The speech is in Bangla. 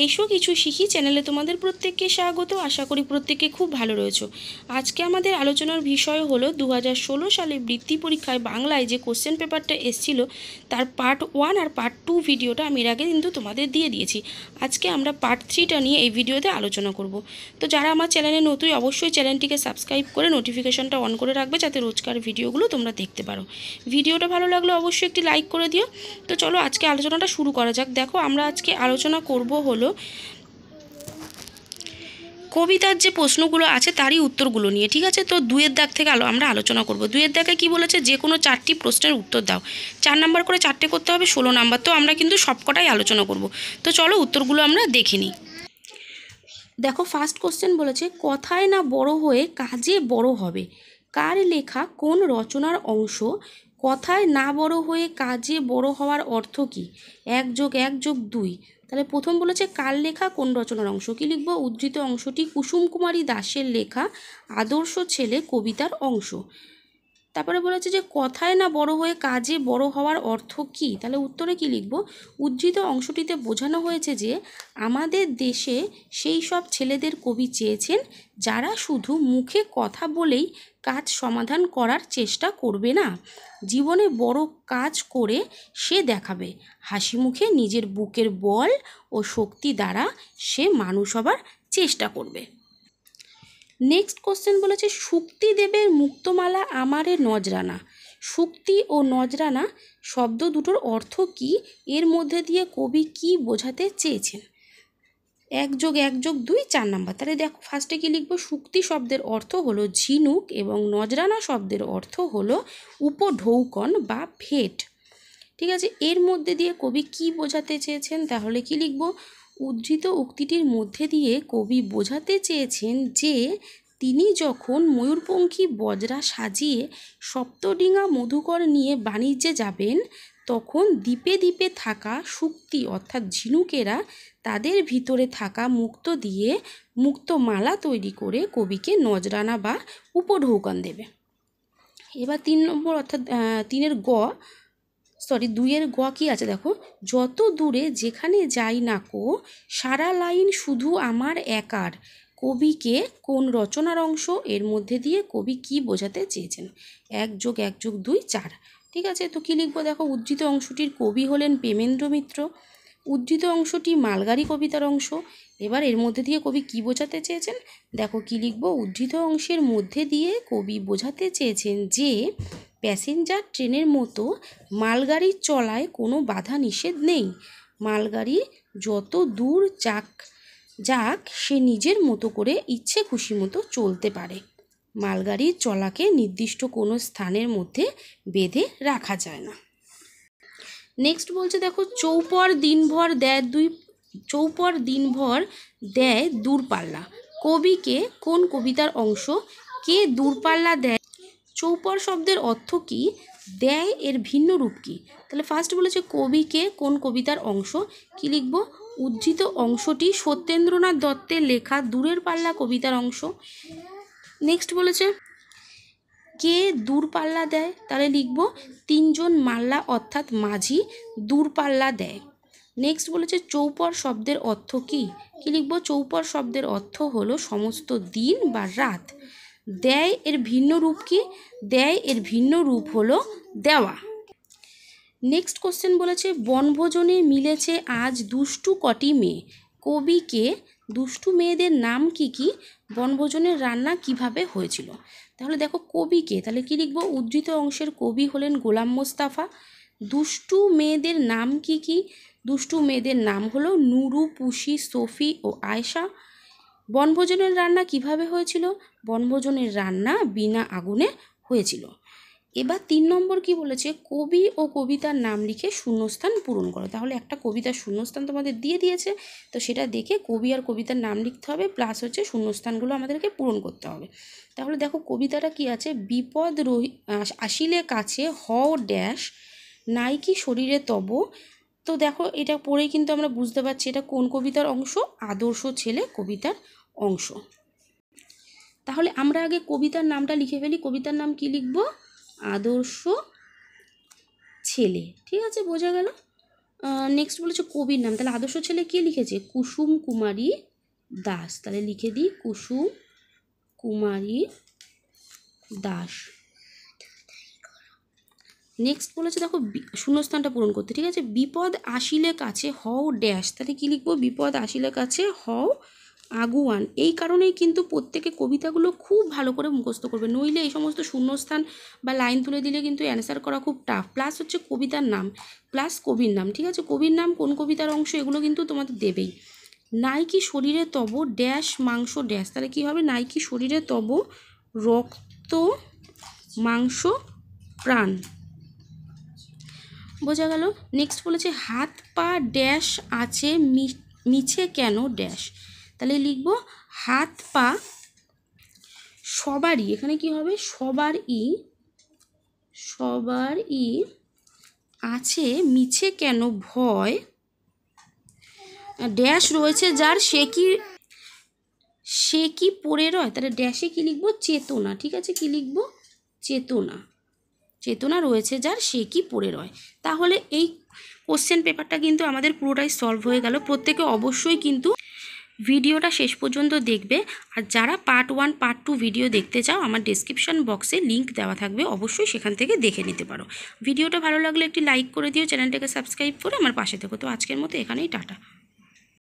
এসো কিছু শিখি চ্যানেলে তোমাদের প্রত্যেককে স্বাগত। আশা করি প্রত্যেকে খুব ভালো রয়েছো। আজকে আমাদের আলোচনার বিষয় হলো 2016 সালে বৃত্তি পরীক্ষায় বাংলায় যে কোশ্চেন পেপারটা এসেছিল তার পার্ট 1 আর পার্ট 2 ভিডিওটা আমি এর আগে কিন্তু তোমাদের দিয়ে দিয়েছি। আজকে আমরা পার্ট 3টা নিয়ে এই ভিডিওতে আলোচনা করব। তো যারা আমার চ্যানেলে নতুন অবশ্যই চ্যানেলটিকে সাবস্ক্রাইব করে নোটিফিকেশনটা অন করে রাখবে যাতে রোজকার ভিডিওগুলো তোমরা দেখতে পারো। ভিডিওটা ভালো লাগলে অবশ্যই একটি লাইক করে দিও। তো চলো আজকে আলোচনাটা শুরু করা যাক। দেখো আমরা আজকে আলোচনা করব হলো কবিতার যে প্রশ্নগুলো আছে তারই উত্তরগুলো নিয়ে, ঠিক আছে। তো 2-এর দাগ থেকে আমরা আলোচনা করব। 2-এর দাগে কি বলেছে, যে কোনো 4টি প্রশ্নের উত্তর দাও। 4 নাম্বার করে 4টে করতে হবে, 16 নাম্বার। তো আমরা কিন্তু সবকটাই আলোচনা করব। তো চলো উত্তরগুলো আমরা দেখে নিই। দেখো ফার্স্ট কোশ্চেন বলেছে, কথায় না বড় হয়ে কাজে বড় হবে। কার লেখা কোন রচনার অংশ? কথায় না বড় হয়ে কাজে বড় হওয়ার অর্থ কী? 1+1+2। তাহলে প্রথম বলেছে কার লেখা কোন রচনার অংশ, কি লিখব? উদ্ধৃত অংশটি কুসুম কুমারী দাশের লেখা আদর্শ ছেলে কবিতার অংশ। তারপরে বলেছে যে কথায় না বড় হয়ে কাজে বড় হওয়ার অর্থ কী? তাহলে উত্তরে কি লিখব? উদ্ধৃত অংশটিতে বোঝানো হয়েছে যে আমাদের দেশে সেই সব ছেলেদের কবি চেয়েছেন যারা শুধু মুখে কথা বলেই কাজ সমাধান করার চেষ্টা করবে না, জীবনে বড় কাজ করে সে দেখাবে। হাসি মুখে নিজের বুকের বল ও শক্তি দ্বারা সে মানুষ হবার চেষ্টা করবে। নেক্সট কোশ্চেন বলেছে, শুক্তিদেবের মুক্তমালা আমারে নজরানা। শুক্তি ও নজরানা শব্দ দুটোর অর্থ কী? এর মধ্যে দিয়ে কবি কি বোঝাতে চেয়েছেন? 1+1+2 4 নাম্বার। তাহলে দেখো ফার্স্টে কি লিখবো? শুক্তি শব্দের অর্থ হলো ঝিনুক এবং নজরানা শব্দের অর্থ হলো উপঢৌকন বা ভেট, ঠিক আছে। এর মধ্যে দিয়ে কবি কি বোঝাতে চেয়েছেন? তাহলে কি লিখব? উদ্ধৃত উক্তিটির মধ্যে দিয়ে কবি বোঝাতে চেয়েছেন যে তিনি যখন ময়ূরপঙ্খী বজরা সাজিয়ে সপ্তডিঙা মধুকর নিয়ে বাণিজ্যে যাবেন তখন দ্বীপে দ্বীপে থাকা শুক্তি অর্থাৎ ঝিনুকেরা তাদের ভিতরে থাকা মুক্ত দিয়ে মুক্তমালা তৈরি করে কবিকে নজরানা বা উপঢৌকন দেবে। এবার 3 নম্বর অর্থাৎ 2-এর গ কি আছে দেখো, যত দূরে যেখানে যাই না কো সারা লাইন শুধু আমার একার। কবিকে কোন রচনার অংশ? এর মধ্যে দিয়ে কবি কি বোঝাতে চেয়েছেন? 1+1+2 4, ঠিক আছে। তো কি লিখবো? দেখো উদ্ধৃত অংশটির কবি হলেন প্রেমেন্দ্র মিত্র। উদ্ধৃত অংশটি মালগারি কবিতার অংশ। এবার এর মধ্যে দিয়ে কবি কি বোঝাতে চেয়েছেন? দেখো কি লিখবো? উদ্ধৃত অংশের মধ্যে দিয়ে কবি বোঝাতে চেয়েছেন যে প্যাসেঞ্জার ট্রেনের মতো মালগাড়ির চলায় কোনো বাধা নিষেধ নেই। মালগাড়ি যত দূর যাক সে নিজের মতো করে ইচ্ছে খুশি মতো চলতে পারে। মালগাড়ির চলাকে নির্দিষ্ট কোনো স্থানের মধ্যে বেঁধে রাখা যায় না। নেক্সট বলছে দেখো, চৌপর দিনভর দেয় দূরপাল্লা। কবিকে কোন কবিতার অংশ? কে দূরপাল্লা দেয়? চৌপর শব্দের অর্থ কী? দেয় এর ভিন্ন রূপ কী? তাহলে ফার্স্ট বলেছে কবিকে কোন কবিতার অংশ, কি লিখব? উদ্ধৃত অংশটি সত্যেন্দ্রনাথ দত্তের লেখা দূরের পাল্লা কবিতার অংশ। নেক্সট বলেছে কে দূরপাল্লা দেয়, তাহলে লিখব 3 জন মাল্লা অর্থাৎ মাঝি দূরপাল্লা দেয়। নেক্সট বলেছে চৌপর শব্দের অর্থ কী, কি লিখব? চৌপর শব্দের অর্থ হলো সমস্ত দিন বা রাত। দেয় এর ভিন্ন রূপ কি? দেয় এর ভিন্ন রূপ হলো দেওয়া। নেক্সট কোশ্চেন বলেছে, বনভোজনে মিলেছে আজ দুষ্টু কটি মেয়ে। কবিকে দুষ্টু মেয়েদের নাম কি কি? বনভোজনের রান্না কিভাবে হয়েছিল? তাহলে দেখো কবিকে, তাহলে কি লিখব? উদ্ধৃত অংশের কবি হলেন গোলাম মোস্তফা। দুষ্টু মেয়েদের নাম কি কি? দুষ্টু মেয়েদের নাম হলো নুরু, পুষি, সফি ও আয়েশা। বনভোজনের রান্না কিভাবে হয়েছিল? বনভোজনের রান্না বিনা আগুনে হয়েছিল। এবার 3 নম্বর কি বলেছে, কবি ও কবিতার নাম লিখে শূন্যস্থান পূরণ করো। তাহলে একটা কবিতার শূন্যস্থান তোমাদের দিয়ে দিয়েছে, তো সেটা দেখে কবি আর কবিতার নাম লিখতে হবে, প্লাস হচ্ছে শূন্যস্থানগুলো আমাদেরকে পূরণ করতে হবে। তাহলে দেখো কবিতাটা কি আছে, বিপদ আসিলে কাছে হও ড্যাশ নাই কি শরীরে তব। তো দেখো এটা পড়েই কিন্তু আমরা বুঝতে পারছি এটা কোন কবিতার অংশ? আদর্শ ছেলে কবিতার অংশ। তাহলে আমরা আগে কবিতার নামটা লিখে ফেলি। কবিতার নাম কি লিখব? আদর্শ ছেলে, ঠিক আছে, বোঝা গেল। নেক্সট বলেছে কবির নাম, তাহলে আদর্শ ছেলে কে লিখেছে? কুসুম কুমারী দাস। তাহলে লিখে দিই কুসুম কুমারী দাস। নেক্সট বলেছে দেখো শূন্যস্থানটা পূরণ করতে, ঠিক আছে। বিপদ আসিলে কাছে হও ড্যাশ, তাহলে কী লিখবো? বিপদ আসিলে কাছে হও আগুয়ান। এই কারণেই কিন্তু প্রত্যেকে কবিতাগুলো খুব ভালো করে মুখস্থ করবে, নইলে এই সমস্ত শূন্যস্থান বা লাইন তুলে দিলে কিন্তু অ্যান্সার করা খুব টাফ। প্লাস হচ্ছে কবিতার নাম প্লাস কবির নাম, ঠিক আছে। কবির নাম কোন কবিতার অংশ এগুলো কিন্তু তোমাদের দেবেই। নাইকি শরীরে তব ড্যাশ মাংস ড্যাশ, তাহলে কী হবে? নাইকি শরীরে তব রক্ত মাংস প্রাণ, বোঝা গেল। নেক্সট বলেছে হাত পা ড্যাশ আছে মিছে কেন ড্যাশ, তাহলে লিখব হাত পা সবারই, এখানে কি হবে? সবারই আছে মিছে কেন ভয় ড্যাশ রয়েছে যার সে কি পড়ে রয়, তাহলে ড্যাশে কি লিখব? চেতনা, ঠিক আছে। কি লিখব? চেতনা রয়েছে যার সে কি পড়ে রয়। তাহলে এই কোশ্চেন পেপারটা কিন্তু আমাদের পুরোটাই সলভ হয়ে গেল। প্রত্যেকে অবশ্যই কিন্তু ভিডিওটা শেষ পর্যন্ত দেখবে। আর যারা পার্ট 1 পার্ট 2 ভিডিও দেখতে চাও, আমার ডেসক্রিপশন বক্সে লিঙ্ক দেওয়া থাকবে, অবশ্যই সেখান থেকে দেখে নিতে পারো। ভিডিওটা ভালো লাগলে একটি লাইক করে দিও, চ্যানেলটাকে সাবস্ক্রাইব করে আমার পাশে থেকো। তো আজকের মতো এখানেই টাটা।